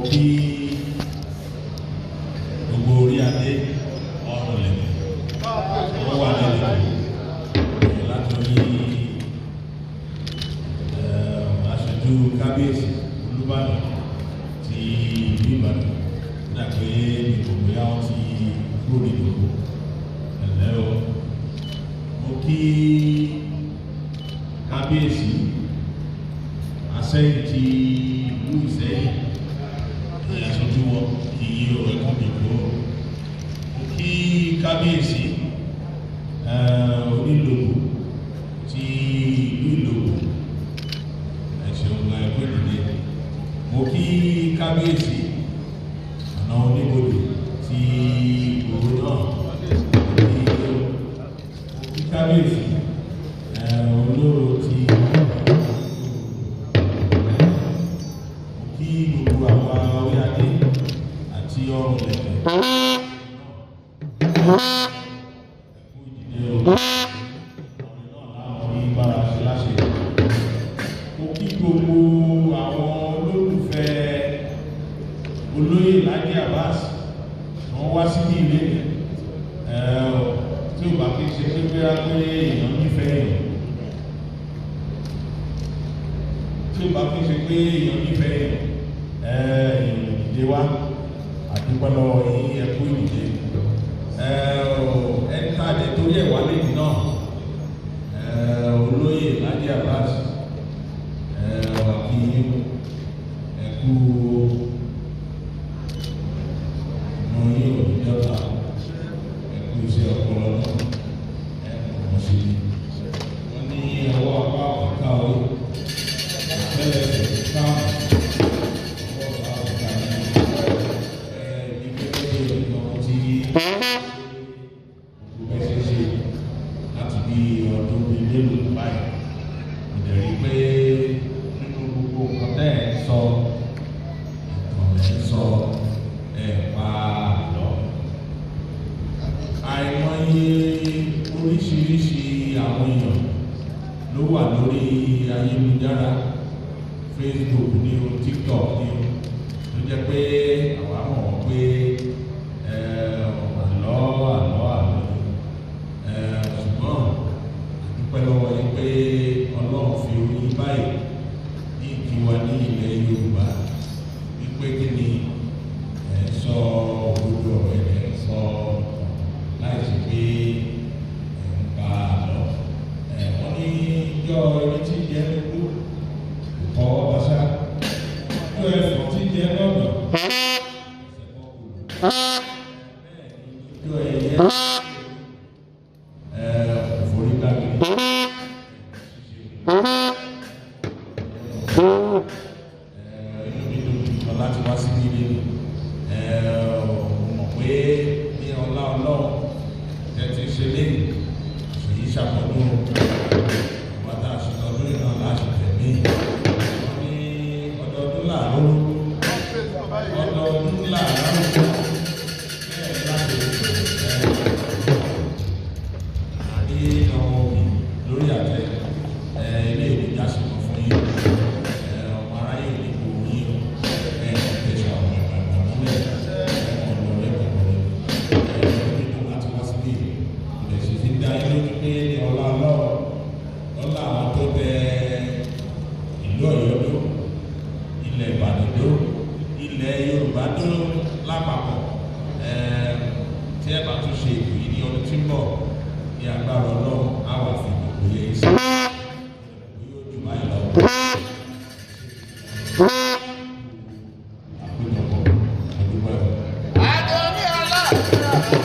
kí gbogbo orí adé ọ̀rọ̀ lẹ́yìn wọ́n wà lẹ́yìn láti orí aṣojú kábíyèsí Olúbàdàn ti ìlú Ìbàdàn dàgbé ìgbòho yá wọn ti kúrò nídòkó ẹ̀lẹ́ o. Mo kí kábíyèsí Àsẹ́yìn ti ìlú Ìsẹ́yìn aṣojú wọn kì í o ẹ̀kọ́ ìgbò. Mo kí kábíyèsí Onílògbò ti ìlú Ìlògbò ẹ̀ṣẹ̀ ọgbà ẹ̀kọ́ ìdílé. Mo kí kábíyèsí Àná Oníbodè ti Ìgbòho náà. Mo kí kábíyèsí Olóró ti kí gbogbo àwọn orí adé àti ọrùn lẹ̀kẹ̀ ẹ̀kú ìdílé ọ̀rẹ́ náà láwọn ní bára ṣe láṣẹ. Mo kí gbogbo àwọn olólùfẹ́ olóyè Lájí Abbas wọ́n wá sí ní ilé tí ó bá kí ṣe pé pé èèyàn nífẹ̀ẹ́ èèyàn tí ó bá kí ṣe pé èèyàn nífẹ̀ẹ́ èèyàn ìdílé wa àdúgbò lọ́wọ́ yìí ẹ̀kú ìdílé ẹ̀ka àdé torí ẹ̀wà lẹ́yìn náà olóyè Lájí Abbas kí ẹ̀kú ọmọ yìí ò ní jọta ẹ̀kú iṣẹ́ ọpọlọ náà ẹ̀kọ́ sí i wọ́n ní ọwọ́ apá ọ̀ká orí àtẹ́lẹsẹ̀ káàmù ọwọ́ apá ọ̀ká ní ìgbẹ́kẹ̀lé ìgbọ̀n tí gbogbo ẹsẹ̀ ṣe láti bí ọdún bíi mélòó báyìí ìdẹ̀rí pé nínú gbogbo nǹkan tẹ́ ẹ̀ ń sọ ẹ̀pa lọ. Àìmọye oríṣiríṣi àwọn èèyàn ló wà lórí ayélujára Facebook ní o TikTok ní o tó jẹ́ pé àwa mọ̀ wọ́n pé àlọ́ ṣùgbọ́n àdúpẹ́ lọ́wọ́ yín pé Ọlọ́run fi orí báyìí ní ìkíwa ní ilẹ̀ Yorùbá wípé kí ni sọ gbogbo ọ̀rẹ́ sọ láìsí pé ń pa àlọ́. Wọ́n ní yọ ẹni tí jẹ́ lóko kọ́ ọ̀sá yọ ẹ̀fọ́ tí jẹ́ lọ́dọ̀ yọ ẹ̀yẹ òfòrí gbàgbé láti wá sí ilé mọ̀ pé ní ọlá Ọlọ́run tẹ́tí ṣe léyìn èyí ṣàpọ̀dún bàtà àṣìtọ́dún iná láti tẹ̀mí. Wọ́n ní ọdọọdún láàárọ̀ bẹ́ẹ̀ láti àrí ọmọ mi lórí àtẹ ilé ìwé jásìkò fún yín ọmọ aráyé ò ní kó yín ilẹ̀ Yorùbá tó lápapọ̀ tí ẹ bá tún ṣe ètò yìí ní ọdún tí ń bọ̀ ní agbára Ọlọ́run á wà fún ìgbòho yẹn sí yóò jù báyìí lọ.